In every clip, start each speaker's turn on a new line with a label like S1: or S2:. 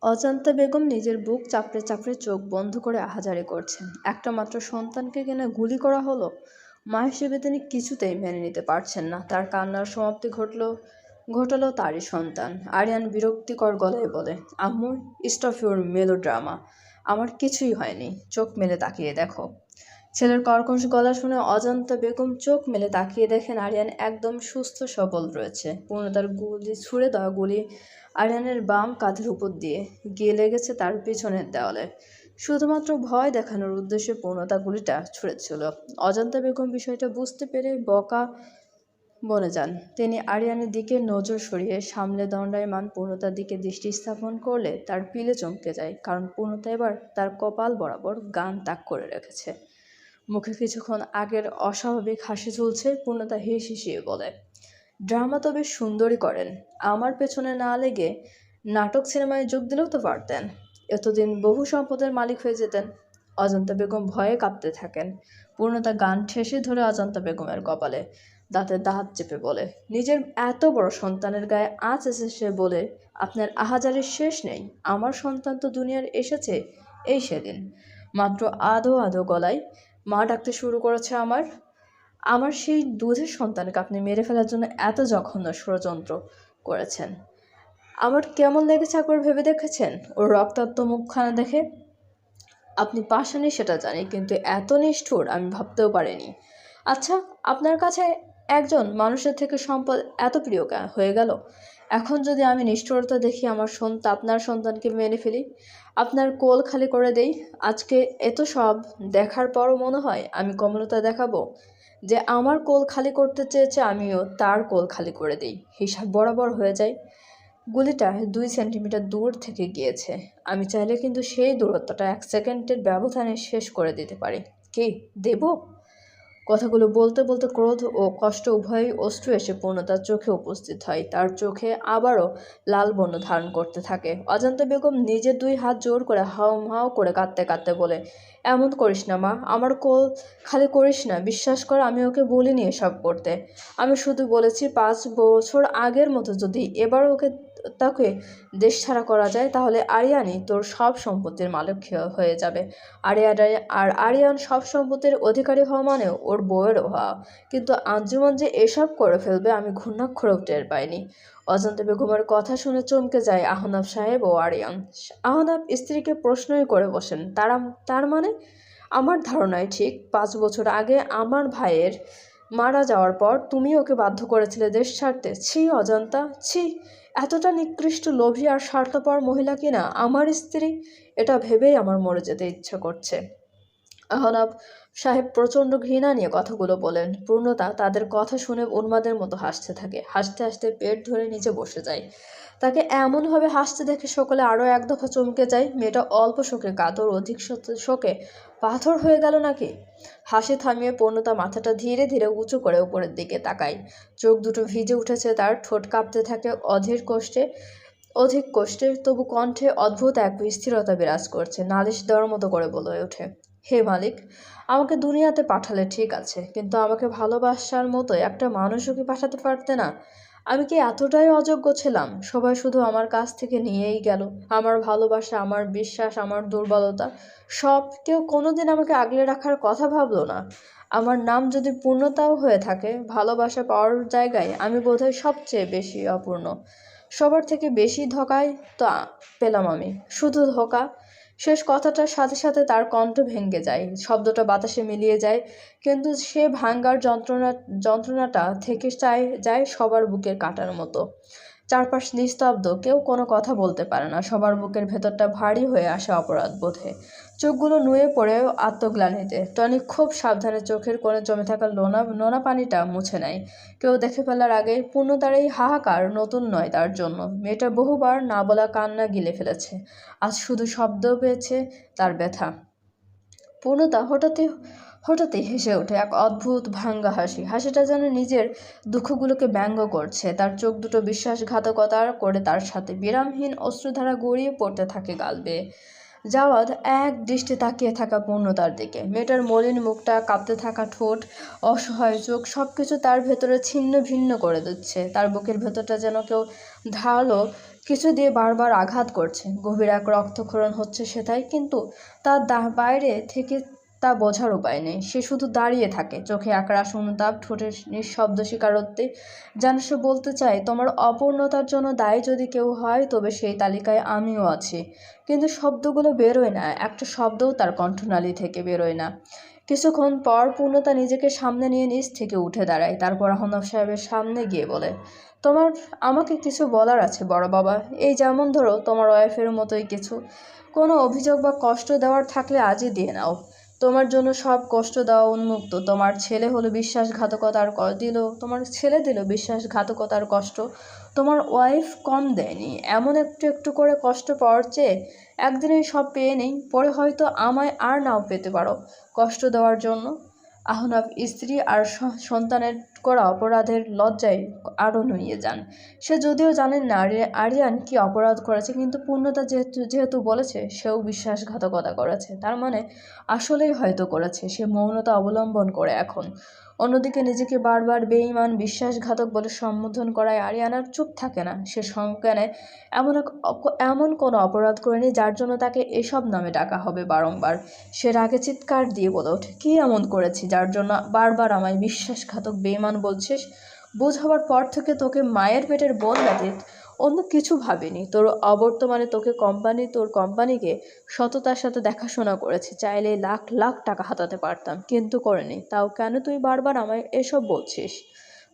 S1: অজান্তা বেগম নিজের বুক চাপড়ে চাপড়ে চোখ বন্ধ করে আহাজারি করছেন। একটা মাত্র সন্তানকে কিনা গুলি করা হলো। মা হিসেবে তিনি কিছুতেই মেনে নিতে পারছেন না। তার কান্নার সমাপ্তি ঘটালো তারই সন্তান। আরিয়ান বিরক্তিকর গলায় বলে, আম্মু, স্টপ ইউর মেলোড্রামা। আমার কিছুই হয়নি, চোখ মেলে তাকিয়ে দেখো। ছেলের কর্কশ গলা শুনে অজান্তা বেগম চোখ মেলে তাকিয়ে দেখেন আরিয়ান একদম সুস্থ সবল রয়েছে। পূর্ণতার গুলি ছুড়ে দেওয়া গুলি আরিয়ানের বাম কাঁধের উপর দিয়ে গিয়ে লেগেছে তার পিছনের দেওয়ালে। শুধুমাত্র ভয় দেখানোর উদ্দেশ্যে পূর্ণতা গুলিটা ছুড়েছিল। অজান্তা বেগম বিষয়টা বুঝতে পেরে বকা বনে যান। তিনি আরিয়ানের দিকে নজর সরিয়ে সামলে দণ্ডায়মান পূর্ণতার দিকে দৃষ্টি স্থাপন করলে তার পিলে চমকে যায়, কারণ পূর্ণতা এবার তার কপাল বরাবর গান তাক করে রেখেছে। মুখে কিছুক্ষণ আগের অস্বাভাবিক হাসি ঝুলছে। পূর্ণতা হিসিয়ে বলে, ড্রামা তো বেশ সুন্দরই করেন। আমার পেছনে না লেগে নাটক সিনেমায় যোগ দিলেও তো পারতেন। এতদিন বহু সম্পদের মালিক হয়ে যেতেন। অজন্তা বেগম ভয়ে কাঁপতে থাকেন। পূর্ণতা গান ঠেসে ধরে অজন্তা বেগমের কপালে দাঁতে দাঁত চেপে বলে, নিজের এত বড় সন্তানের গায়ে আঁচ এসেছে বলে আপনার আহাজারির শেষ নেই। আমার সন্তান তো দুনিয়ার এসেছে এই সেদিন। মাত্র আধো আধো গলায় মা ডাকতে শুরু করেছে আমার সেই দুধের সন্তানকে আপনি মেরে ফেলার জন্য এত জঘন্য ষড়যন্ত্র করেছেন। আমার কেমন লেগেছে একবার ভেবে দেখেছেন? ওর রক্তাক্ত মুখখানা দেখে? আপনি পাষাণী সেটা জানি, কিন্তু এত নিষ্ঠুর আমি ভাবতেও পারিনি। আচ্ছা, আপনার কাছে একজন মানুষের থেকে সম্পদ এত প্রিয় হয়ে গেল। এখন যদি আমি নিষ্ঠুরতা দেখি আপনার সন্তানকে মেরে ফেলি, আপনার কোল খালি করে দেই, আজকে এত সব দেখার পরও মনে হয় আমি কোমলতা দেখাবো? যে আমার কোল খালি করতে চেয়েছে আমিও তার কোল খালি করে দিই, হিসাব বরাবর হয়ে যায়। গুলিটা 2 সেন্টিমিটার দূর থেকে গিয়েছে। আমি চাইলে কিন্তু সেই দূরত্বটা 1 সেকেন্ডের ব্যবধানে শেষ করে দিতে পারি। কি দেব? কথাগুলো বলতে বলতে ক্রোধ ও কষ্ট উভয়ই অশ্রু এসে পূর্ণতার চোখে উপস্থিত হয়। তার চোখে আবারও লাল বর্ণ ধারণ করতে থাকে। অজান্তা বেগম নিজের 2 হাত জোর করে হাও করে কাঁদতে কাঁদতে বলে, এমন করিস না মা, আমার কোল খালি করিস না। বিশ্বাস কর, আমি ওকে বলিনি এসব করতে। আমি শুধু বলেছি 5 বছর আগের মতো যদি এবার তাকে দেশ ছাড়া করা যায়, তাহলে আরিয়ানই তোর সব সম্পত্তির মালিক হয়ে যাবে। আরিয়ান সব সম্পত্তির অধিকারী হওয়া মানেও ওর বউয়েরও হওয়া। কিন্তু আঞ্জুমান যে এসব করে ফেলবে আমি ঘুণাক্ষরেও টের পাইনি। অজান্তা বেগমের কথা শুনে চমকে যায় আহনাব সাহেব ও আরিয়ান। আহনাব স্ত্রীকে প্রশ্নই করে বসেন, তার মানে? আমার ধারণাই ঠিক। 5 বছর আগে আমার ভাইয়ের মারা যাওয়ার পর তুমি ওকে বাধ্য করেছিলে দেশ ছাড়তে। ছি অজান্তা, ছি! এতটা নিকৃষ্ট, লোভী আর স্বার্থপর মহিলা কিনা আমার স্ত্রী! এটা ভেবেই আমার মরে যেতে ইচ্ছা করছে। আহনাব সাহেব প্রচণ্ড ঘৃণা নিয়ে কথাগুলো বলেন। পূর্ণতা তাদের কথা শুনে উন্মাদের মতো হাসতে থাকে। হাসতে হাসতে পেট ধরে নিচে বসে যায়। তাকে এমনভাবে হাসতে দেখে সকলে আরও এক দফা চমকে যায়। মেয়েটা অল্প শোকে কাতর, অধিক শোকে পাথর হয়ে গেল নাকি? হাসি থামিয়ে পূর্ণতা মাথাটা ধীরে ধীরে উঁচু করে উপরের দিকে তাকায়। চোখ দুটো ভিজে উঠেছে তার, ঠোঁট কাঁপতে থাকে অধিক কষ্টে, তবু কণ্ঠে অদ্ভুত এক স্থিরতা বিরাজ করছে। নালিশ দেওয়ার মতো করে বলে ওঠে, হে মালিক, আমাকে দুনিয়াতে পাঠালে ঠিক আছে, কিন্তু আমাকে ভালোবাসার মতো একটা মানুষও কি পাঠাতে পারতে না? আমি কি এতটাই অযোগ্য ছিলাম? সবাই শুধু আমার কাছ থেকে নিয়েই গেল। আমার ভালোবাসা, আমার বিশ্বাস, আমার দুর্বলতা, সব কেউ কোনোদিন আমাকে আগলে রাখার কথা ভাবলো না। আমার নাম যদি পূর্ণতাও হয়ে থাকে, ভালোবাসা পাওয়ার জায়গায় আমি বোধহয় সবচেয়ে বেশি অপূর্ণ। সবার থেকে বেশি ধোঁকাই তো পেলাম আমি, শুধু ধোঁকা। শেষ কথাটার সাথে সাথে তার কণ্ঠ ভেঙে যায়, শব্দটা বাতাসে মিলিয়ে যায়, কিন্তু সে ভাঙার যন্ত্রণাটা থেকে যায় সবার বুকের কাঁটার মতো। চারপাশ নিস্তব্ধ, কেউ কোনো কথা বলতে পারে না। সবার বুকের ভেতরটা ভারী হয়ে আসে অপরাধ বোধে। চোখগুলো নুয়ে পড়ে আত্মগ্লানিতে। টনি খুব সাবধানে চোখের কোণে জমে থাকা নোনা পানিটা মুছে নেয়। কেউ দেখে ফেলার আগেই। পূর্ণতার এই হাহাকার নতুন নয় তার জন্য। মেয়েটা বহুবার না বলা কান্না গিলে ফেলেছে। আজ শুধু শব্দ পেয়েছে তার ব্যথা। পূর্ণতা হঠাৎই হেসে ওঠে, এক অদ্ভুত ভাঙ্গা হাসি। হাসিটা যেন নিজের দুঃখগুলোকে ব্যঙ্গ করছে। তার চোখ দুটো বিশ্বাসঘাতকতা করে তার সাথে বিরামহীন অশ্রুধারা গড়িয়ে পড়তে থাকে গাল বেয়ে। জাওয়াদ এক দৃষ্টি তাকিয়ে থাকা পূর্ণতার দিকে। মেয়েটার মলিন মুখটা, কাঁপতে থাকা ঠোঁট, অসহায় চোখ, সবকিছু তার ভেতরে ছিন্ন ভিন্ন করে দিচ্ছে। তার বুকের ভেতরটা যেন কেউ ধারালো কিছু দিয়ে বারবার আঘাত করছে, গভীর এক রক্তক্ষরণ হচ্ছে সেটাই, কিন্তু তার বাইরে থেকে তা বোঝার উপায় নেই। সে শুধু দাঁড়িয়ে থাকে, চোখে একরাশ অনুতাপ, ঠোঁটে নিঃশব্দ স্বীকারোক্তি, যেন সে বলতে চায়, তোমার অপূর্ণতার জন্য দায়ী যদি কেউ হয় তবে সেই তালিকায় আমিও আছি। কিন্তু শব্দগুলো বেরোয় না, একটা শব্দও তার কণ্ঠনালী থেকে বেরোয় না। কিছুক্ষণ পর পূর্ণতা নিজেকে সামনে নিয়ে নিচ থেকে উঠে দাঁড়ায়, তারপর আহনাফ সাহেবের সামনে গিয়ে বলে, তোমার আমাকে কিছু বলার আছে বড় বাবা। এই যেমন ধরো তোমার ওয়াইফের মতোই কিছু। কোনো অভিযোগ বা কষ্ট দেওয়ার থাকলে আজই দিয়ে নাও। তোমার জন্য সব কষ্ট দেওয়া উন্মুক্ত। তোমার ছেলে দিল বিশ্বাসঘাতকতার কষ্ট। তোমার ওয়াইফ কম দেয়নি। এমন একটু একটু করে কষ্ট পাওয়ার চেয়ে একদিনেই সব পেয়ে নেই, পরে হয়তো আমায় আর নাও পেতে পারো কষ্ট দেওয়ার জন্য। আহনাফ স্ত্রী আর সন্তানের করা অপরাধের লজ্জায় আরও নুয়ে যান। সে যদিও জানেন না আরিয়ান কি অপরাধ করেছে, কিন্তু পূর্ণতা যেহেতু বলেছে সেও বিশ্বাসঘাতকতা করেছে, তার মানে আসলেই হয়তো করেছে। সে মৌনতা অবলম্বন করে এখন। অন্যদিকে নিজেকে বারবার বেঈমান, বিশ্বাসঘাতক বলে সম্বোধন করায় আরিয়ানার চুপ থাকে না। সে সংজ্ঞানে এমন কোনো অপরাধ করেনি যার জন্য তাকে এসব নামে ডাকা হবে বারংবার। সে রাগে চিৎকার দিয়ে বলে ওঠে, কী এমন করেছি যার জন্য বারবার আমায় বিশ্বাসঘাতক বেঈমান বলছিস? বোঝ হওয়ার পর থেকে তোকে মায়ের পেটের বোন ব্যতীত অন্য কিছু ভাবিনি। অবর্তমানে তোর কোম্পানিকে সততার সাথে দেখাশোনা করেছি। চাইলেই লাখ লাখ টাকা হাতাতে পারতাম, কিন্তু করিনি। তাও কেন তুই বারবার আমায় এসব বলছিস?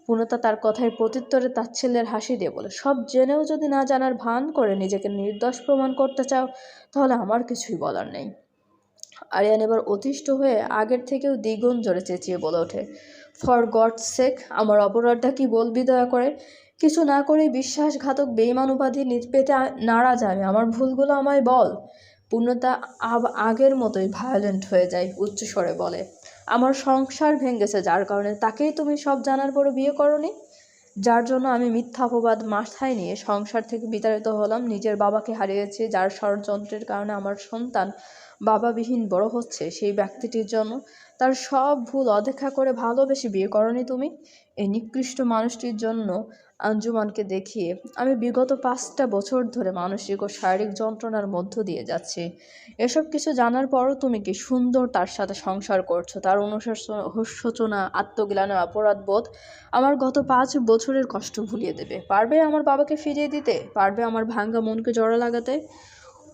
S1: পূর্ণতা তার কথায় প্রত্যুত্তরে তাচ্ছিল্যের হাসি দিয়ে বলে, সব জেনেও যদি না জানার ভান করে নিজেকে নির্দোষ প্রমাণ করতে চাও তাহলে আমার কিছুই বলার নেই। আরিয়ান এবার অতিষ্ঠ হয়ে আগের থেকেও দ্বিগুণ জোরে চেঁচিয়ে বলে ওঠে, ফর গডস সেক, আমার অপরাধটা কি বলবি দয়া করে? কিছু না করেই বিশ্বাসঘাতক বেঈমান উপাধি পেতে নারাজ আমি। আমার ভুলগুলো আমায় বল। পূর্ণতা আগের মতোই ভায়োলেন্ট হয়ে যায়, উচ্চস্বরে বলে, আমার সংসার ভেঙেছে যার কারণে তাকেই তুমি সব জানার পরও বিয়ে করনি, যার জন্য আমি মিথ্যা অপবাদ মাথায় নিয়ে সংসার থেকে বিতাড়িত হলাম, নিজের বাবাকে হারিয়েছি, যার ষড়যন্ত্রের কারণে আমার সন্তান বাবাবিহীন বড় হচ্ছে, সেই ব্যক্তিটির জন্য তার সব ভুল অদেখা করে ভালোবেসে বিয়ে করনি তুমি। এই নিকৃষ্ট মানুষটির জন্য আঞ্জুমানকে দেখিয়ে আমি বিগত 5টা বছর ধরে মানসিক ও শারীরিক যন্ত্রণার মধ্য দিয়ে যাচ্ছি। এসব কিছু জানার পরও তুমি কি সুন্দর তার সাথে সংসার করছো? তার অনুশোচনা, আত্মগ্লানি, অপরাধবোধ আমার গত 5 বছরের কষ্ট ভুলিয়ে দেবে। পারবে আমার বাবাকে ফিরিয়ে দিতে? পারবে আমার ভাঙ্গা মনকে জোড়া লাগাতে?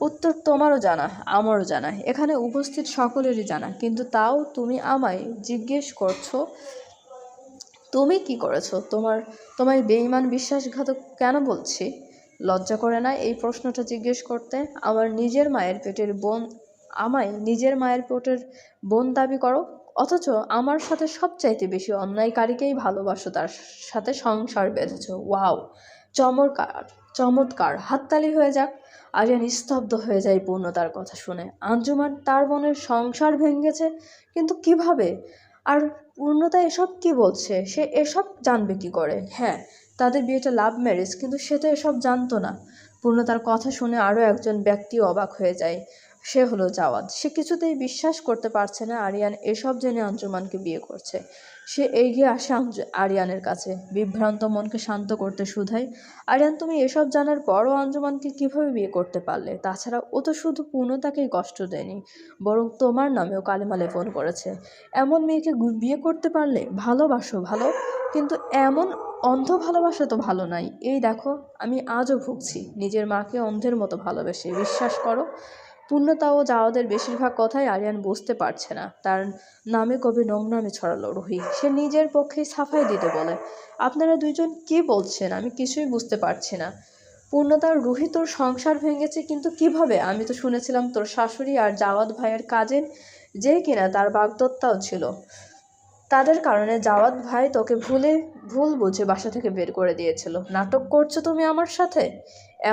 S1: উত্তর তোমারও জানা, আমারও জানা, এখানে উপস্থিত সকলেরই জানা, কিন্তু তাও তুমি আমায় জিজ্ঞেস করছো তুমি কি করেছো? তোমায় বেঈমান বিশ্বাসঘাতক কেন বলছি? লজ্জা করে না এই প্রশ্নটা জিজ্ঞেস করতে? আমায় নিজের মায়ের পেটের বোন দাবি করো, অথচ আমার সাথে সবচাইতে বেশি অন্যায়কারীকেই ভালোবাসো, তার সাথে সংসার বেঁধেছো। ওয়াও, চমৎকার, চমৎকার, হাততালি হয়ে যাক। আরিয়ান স্তব্ধ হয়ে যায় পূর্ণতার কথা শুনে। আঞ্জুমান তার বোনের সংসার ভেঙেছে, কিন্তু কিভাবে? আর পূর্ণতা এসব কি বলছে? সে এসব জানবে কি করে? হ্যাঁ, তাদের বিয়েটা লাভ ম্যারেজ, কিন্তু সে তো এসব জানতো না। পূর্ণতার কথা শুনে আরও একজন ব্যক্তি অবাক হয়ে যায়। সে হলো জাওয়াদ। সে কিছুতেই বিশ্বাস করতে পারছে না আরিয়ান এসব জেনে আঞ্জুমানকে বিয়ে করছে। সে এগিয়ে আসে আরিয়ানের কাছে, বিভ্রান্ত মনকে শান্ত করতে শুধায়, আরিয়ান, তুমি এসব জানার পরও আঞ্জুমানকে কিভাবে বিয়ে করতে পারলে? তাছাড়া ও তো শুধু পূর্ণতাকেই কষ্ট দেয়নি, বরং তোমার নামেও কালেমা লেপন করেছে। এমন মেয়েকে বিয়ে করতে পারলে? ভালোবাসো ভালো, কিন্তু এমন অন্ধ ভালোবাসা তো ভালো নাই। এই দেখো, আমি আজও ভুগছি নিজের মাকে অন্ধের মতো ভালোবেসে, বিশ্বাস করো। পূর্ণতা ও জাওয়াদের বেশিরভাগ কথাই আরিয়ান বুঝতে পারছে না। তার নামে কবি নোংরামি ছড়ালো রুহি। সে নিজের পক্ষেই সাফাই দিতে বলে, আপনারা দুইজন কি বলছেন? আমি কিছুই বুঝতে পারছি না। পূর্ণতার রুহি, তোর সংসার ভেঙেছে, কিন্তু কিভাবে? আমি তো শুনেছিলাম তোর শাশুড়ি আর জাওয়াদ ভাইয়ের কাজের যে কিনা তার বাগদত্তাও ছিল। তাদের কারণে জাওয়াদ ভাই তোকে ভুল বুঝে বাসা থেকে বের করে দিয়েছিল। নাটক করছো তুমি আমার সাথে?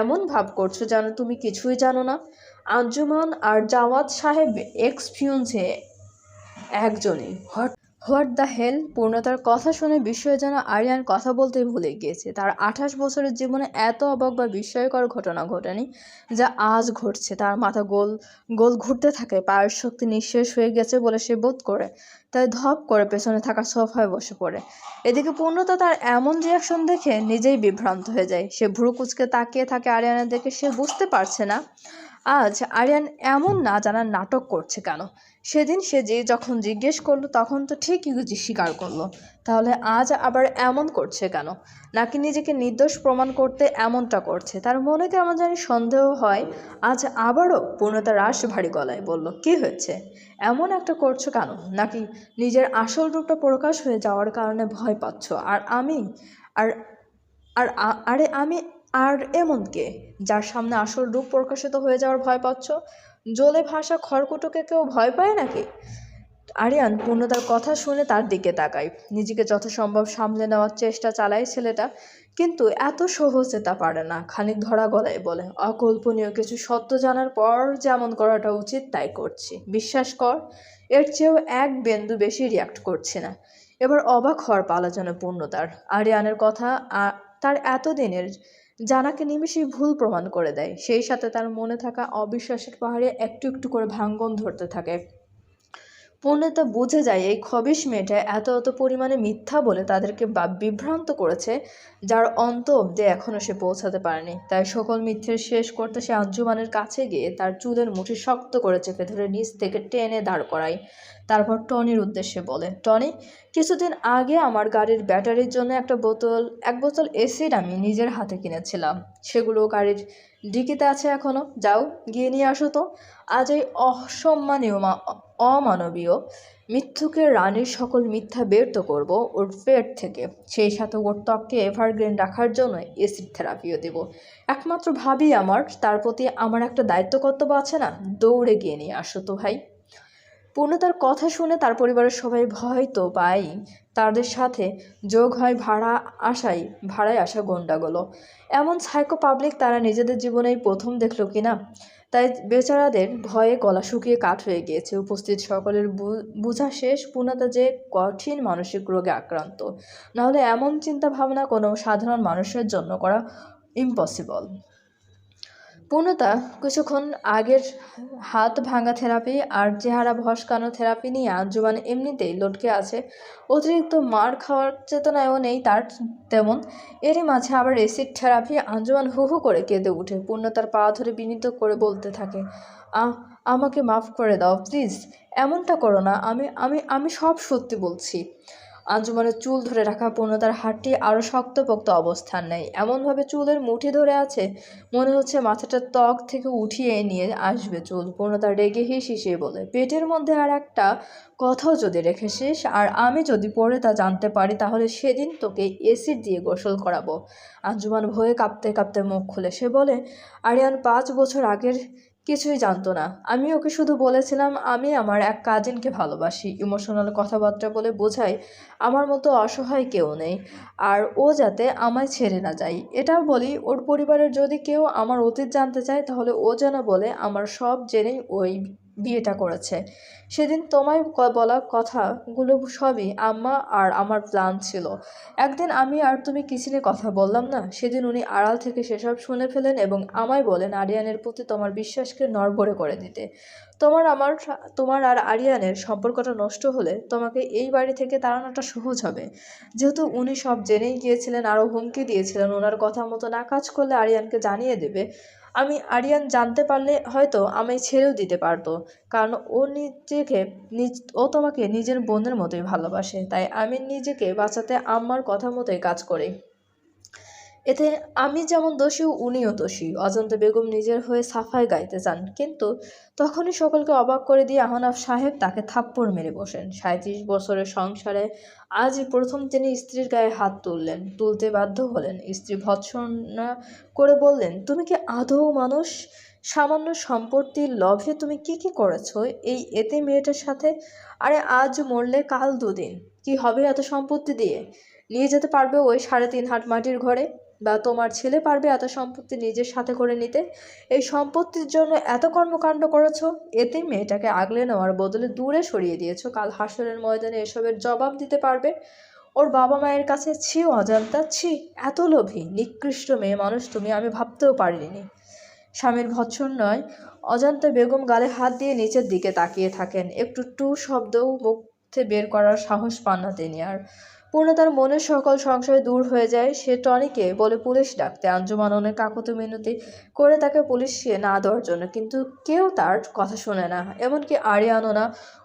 S1: এমন ভাব করছো যেন তুমি কিছুই জানো না। আঞ্জুমান আর জাওয়াদ সাহেব এক্স ফিউন্সে একজনই। What the hell! পূর্ণতার কথা শুনে বিস্ময়ে যেন আরিয়ান কথা বলতেই ভুলে গিয়েছে। তার 28 বছরের জীবনে এত অবাক বা বিস্ময়কর ঘটনা ঘটেনি যা আজ ঘটছে। তার মাথা গোল গোল ঘুরতে থাকে, পায়ের শক্তি নিঃশেষ হয়ে গেছে বলে সে বোধ করে, তাই ধপ করে পেছনে থাকা সোফায় বসে পড়ে। এদিকে পূর্ণতা তার এমন রিয়াকশন দেখে নিজেই বিভ্রান্ত হয়ে যায়। সে ভ্রু কুঁচকে তাকিয়ে থাকে আরিয়ানের দিকে। সে বুঝতে পারছে না আজ আরিয়ান এমন না জানার নাটক করছে কেন। সেদিন সে যখন জিজ্ঞেস করলো তখন তো ঠিকই স্বীকার করলো, তাহলে আজ আবার এমন করছে কেন? নাকি নিজেকে নির্দোষ প্রমাণ করতে এমনটা করছে? তার মনে কেমন জানি সন্দেহ হয়। আজ আবারও পূর্ণতা রাশ ভারী গলায় বলল, কি হয়েছে? এমন একটা করছো কেন? নাকি নিজের আসল রূপটা প্রকাশ হয়ে যাওয়ার কারণে ভয় পাচ্ছ? আর আরে আমি আর এমন কে যার সামনে আসল রূপ প্রকাশিত হয়ে যাওয়ার ভয় পাচ্ছ? জ্বলে ভাসা খড়কুটোকে কেউ ভয় পায় নাকি? আরিয়ান পূর্ণতার কথা শুনে তার দিকে তাকায়। নিজেকে যথাসম্ভব সামলে নেওয়ার চেষ্টা চালায় ছেলেটা, কিন্তু এত সহজে তা পারে না। খানিক ধরা গলায় বলে, অকল্পনীয় কিছু সত্য জানার পর যেমন করাটা উচিত তাই করছি, বিশ্বাস কর। এর চেয়েও এক বিন্দু বেশি রিয়াক্ট করছি না। এবার অবাক হওয়ার পালা যেন পূর্ণতার। আরিয়ানের কথা তার এতদিনের জানাকে নিমেষেই ভুল প্রমাণ করে দেয়। সেই সাথে তার মনে থাকা অবিশ্বাসের পাহাড়ে একটু একটু করে ভাঙন ধরতে থাকে। পূর্ণতা বুঝে যায় এই খবিশ মেয়েটা এত পরিমাণে মিথ্যা বলে তাদেরকে বিভ্রান্ত করেছে, যার অন্ত অব্দি এখনও সে পৌঁছাতে পারেনি। তাই সকল মিথ্যের শেষ করতে সে আঞ্জুমানের কাছে গিয়ে তার চুলের মুঠি শক্ত করে চেপে ধরে নিচ থেকে টেনে দাঁড় করায়। তারপর টনির উদ্দেশ্যে বলে, টনি, কিছুদিন আগে আমার গাড়ির ব্যাটারির জন্য এক বোতল এসিড আমি নিজের হাতে কিনেছিলাম। সেগুলো গাড়ির ডিকিতে আছে এখনো। যাও গিয়ে নিয়ে আসো তো। আজ এই অসম্মানীয় অমানবীয় মিথ্যুকের রানীর সকল মিথ্যা বের তো করবো ওর পেট থেকে। সেই সাথে ওর ত্বককে এভারগ্রিন রাখার জন্য এসিড থেরাপিও দেব। একমাত্র ভাবি আমার, তার প্রতি আমার একটা দায়িত্ব কর্তব্য আছে না? দৌড়ে গিয়ে নিয়ে আসো তো ভাই। পূর্ণতার কথা শুনে তার পরিবারের সবাই ভয় তো পায়। তাদের সাথে যোগ হয় ভাড়ায় আসা গুন্ডাগুলো। এমন সাইকো পাবলিক তারা নিজেদের জীবনেই প্রথম দেখলো কিনা। তাই বেচারাদের ভয়ে গলা শুকিয়ে কাঠ হয়ে গিয়েছে। উপস্থিত সকলের বোঝা শেষ পূর্ণতা যে কঠিন মানসিক রোগে আক্রান্ত। নাহলে এমন চিন্তা ভাবনা কোনো সাধারণ মানুষের জন্য করা ইম্পসিবল। পূর্ণতা কিছুক্ষণ আগের হাত ভাঙা থেরাপি আর চেহারা ভস্কানো থেরাপি নিয়ে আঞ্জুমান এমনিতেই লটকে আছে। অতিরিক্ত মার খাওয়ার চেতনায়ও নেই তার তেমন। এরই মাঝে আবার অ্যাসিড থেরাপি। আঞ্জুমান হু হু করে কেঁদে উঠে পূর্ণতার পা ধরে বিনীত করে বলতে থাকে, আমাকে মাফ করে দাও প্লিজ, এমনটা করো না, আমি আমি আমি সব সত্যি বলছি। আঞ্জুমানের চুল ধরে রাখা পূর্ণতার হাতটি আরও শক্তপোক্ত অবস্থান নেয়। এমনভাবে চুলের মুঠি ধরে আছে মনে হচ্ছে মাথাটা ত্বক থেকে উঠিয়ে নিয়ে আসবে চুল। পূর্ণতা রেগে হিসিয়ে বলে, পেটের মধ্যে আর একটা কথাও যদি রেখেছিস আর আমি যদি পরে তা জানতে পারি তাহলে সেদিন তোকে এসিড দিয়ে গোসল করাবো। আঞ্জুমান ভয়ে কাঁপতে কাঁপতে মুখ খুলে সে বলে, আরিয়ান 5 বছর আগের কিছুই জানতো না। আমি ওকে শুধু বলেছিলাম আমি আমার এক কাজিনকে ভালোবাসি। ইমোশনাল কথাবার্তা বলে বোঝাই আমার মতো অসহায় কেউ নেই, আর ও যাতে আমায় ছেড়ে না যায়। এটাও বলি ওর পরিবারের যদি কেউ আমার অতীত জানতে চায় তাহলে ও যেন বলে আমার সব জেনেই ওই বিয়েটা করেছে। সেদিন তোমায় বলা কথাগুলো সবই আম্মা আর আমার প্ল্যান ছিল। একদিন আমি আর তুমি কিচেনে কথা বললাম না, সেদিন উনি আড়াল থেকে সেসব শুনে ফেলেন এবং আমায় বলেন আরিয়ানের প্রতি তোমার বিশ্বাসকে নড়বড়ে করে দিতে। তোমার আর আরিয়ানের সম্পর্কটা নষ্ট হলে তোমাকে এই বাড়ি থেকে তাড়ানোটা সহজ হবে। যেহেতু উনি সব জেনেই গিয়েছিলেন, আরও হুমকি দিয়েছিলেন ওনার কথা মতো না কাজ করলে আরিয়ানকে জানিয়ে দেবে। আরিয়ান জানতে পারলে হয়তো আমায় ছেড়েও দিতে পারতো, কারণ ও তোমাকে নিজের বোনের মতোই ভালোবাসে। তাই আমি নিজেকে বাঁচাতে আম্মার কথা মতোই কাজ করি। এতে আমি যেমন দোষী উনিও দোষী। অজন্তা বেগম নিজের হয়ে সাফাই গাইতে চান, কিন্তু তখনই সকলকে অবাক করে দিয়ে আহনাফ সাহেব তাকে থাপ্পড় মেরে বসেন। 37 বছরের সংসারে আজই প্রথম তিনি স্ত্রীর গায়ে হাত তুলতে বাধ্য হলেন। স্ত্রী ভৎসনা করে বললেন, তুমি কি আদৌ মানুষ? সামান্য সম্পত্তির লোভে তুমি কি করেছো এই এতে মেয়েটার সাথে? আরে আজ মরলে কাল দুদিন, কি হবে এত সম্পত্তি দিয়ে? নিয়ে যেতে পারবে ওই 3.5 হাত মাটির ঘরে? বা তোমার ছেলে পারবে এত সম্পত্তি নিজের সাথে করে নিতে? এই সম্পত্তির জন্য এত কর্মকাণ্ড করেছো, এতে মেয়েটাকে আগলে নেওয়ার বদলে দূরে সরিয়ে দিয়েছো। কাল হাসরের ময়দানে এসবের জবাব দিতে পারবে। ওর বাবা মায়ের কাছে ছি অজান্তা, ছি! এত লোভী নিকৃষ্ট মেয়ে মানুষ তুমি, আমি ভাবতেও পারিনি। স্বামীর ভৎসনায় অজান্তা বেগম গালে হাত দিয়ে নিচের দিকে তাকিয়ে থাকেন। একটু টু শব্দও মুখে বের করার সাহস পান না তিনি আর। পূর্ণতার মনের সকল সংশয় দূর হয়ে যায়। সে টনিকে বলে পুলিশ ডাকতে। আঞ্জুমান অনেক কাকুতি মিনতি করে তাকে পুলিশে না দেওয়ার জন্য, কিন্তু কেউ তার কথা শোনে না, এমনকি আরিয়ানও না।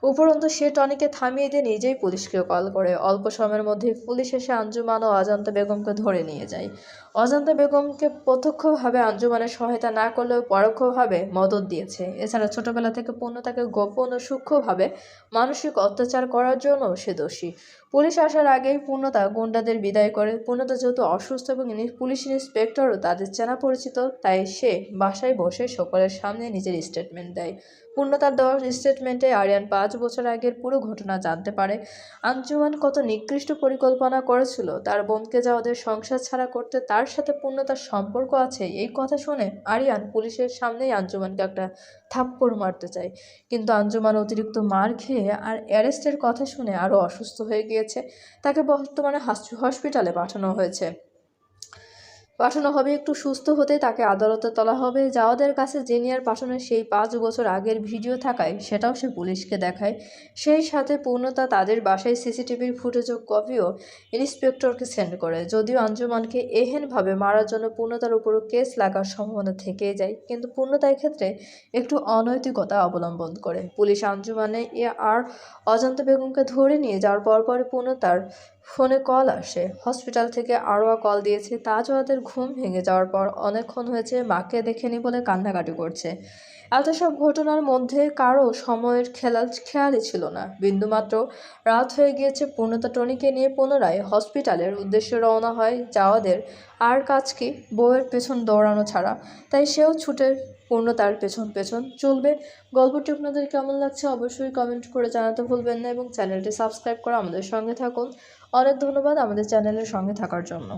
S1: উপরন্তু সে টনিকে থামিয়ে দিয়ে নিজেই পুলিশকে কল করে। অল্প সময়ের মধ্যে পুলিশ এসে আঞ্জুমান ও অজান্তা বেগমকে ধরে নিয়ে যায়। অজান্তা বেগমকে প্রত্যক্ষভাবে আঞ্জুমানের সহায়তা না করলেও পরোক্ষভাবে মদত দিয়েছে। এছাড়া ছোটবেলা থেকে পূর্ণতাকে গোপন ও সূক্ষ্মভাবে মানসিক অত্যাচার করার জন্য সে দোষী। পুলিশ আসার আগেই পূর্ণতা গুন্ডাদের বিদায় করে। পূর্ণতা যেহেতু অসুস্থ এবং পুলিশ ইন্সপেক্টরও তাদের চেনা পরিচিত, তাই সে বাসায় বসে সকলের সামনে নিজের স্টেটমেন্ট দেয়। পূর্ণতার দেওয়া স্টেটমেন্টে আরিয়ান 5 বছর আগের পুরো ঘটনা জানতে পারে। আঞ্জুমান কত নিকৃষ্ট পরিকল্পনা করেছিল তার বোনকে যা ওদের সংসার ছাড়া করতে, তার সাথে পূর্ণতার সম্পর্ক আছে। এই কথা শুনে আরিয়ান পুলিশের সামনেই আঞ্জুমানকে একটা থাপ্পড় মারতে চায়, কিন্তু আঞ্জুমান অতিরিক্ত মার খেয়ে আর অ্যারেস্টের কথা শুনে আরও অসুস্থ হয়ে গিয়েছে। তাকে বর্তমানে হসপিটালে পাঠানো হবে। একটু সুস্থ হতেই তাকে আদালতে তোলা হবে। জাওয়াদের কাছে জেনিয়ার পাঠানোর সেই 5 বছর আগের ভিডিও থাকায় সেটাও সে পুলিশকে দেখায়। সেই সাথে পূর্ণতা তাদের বাসায় সিসিটিভির ফুটেজও কপিও ইন্সপেক্টরকে সেন্ড করে। যদিও আঞ্জুমানকে এহেনভাবে মারার জন্য পূর্ণতার উপরও কেস লাগার সম্ভাবনা থেকেই যায়, কিন্তু পূর্ণতা এক্ষেত্রে একটু অনৈতিকতা অবলম্বন করে। পুলিশ আঞ্জুমানে আর অজান্তা বেগমকে ধরে নিয়ে যাওয়ার পরপরই পূর্ণতার ফোনে কল আসে। হসপিটাল থেকে আরোয়া কল দিয়েছে। তাজ ওদের ঘুম ভেঙে যাওয়ার পর অনেকক্ষণ হয়েছে, মাকে দেখেনি বলে কান্নাকাটি করছে। এত সব ঘটনার মধ্যে কারো সময়ের খেয়ালই ছিল না বিন্দুমাত্র। রাত হয়ে গিয়েছে। পূর্ণতা টনিকে নিয়ে পুনরায় হসপিটালের উদ্দেশ্যে রওনা হয়। যাওয়াদের আর কাজ কি বউয়ের পেছন দৌড়ানো ছাড়া, তাই সেও ছুটে পূর্ণতার পেছন পেছন চলবে। গল্পটি আপনাদের কেমন লাগছে অবশ্যই কমেন্ট করে জানাতে ভুলবেন না এবং চ্যানেলটি সাবস্ক্রাইব করে আমাদের সঙ্গে থাকুন। অনেক ধন্যবাদ আমাদের চ্যানেলের সঙ্গে থাকার জন্য।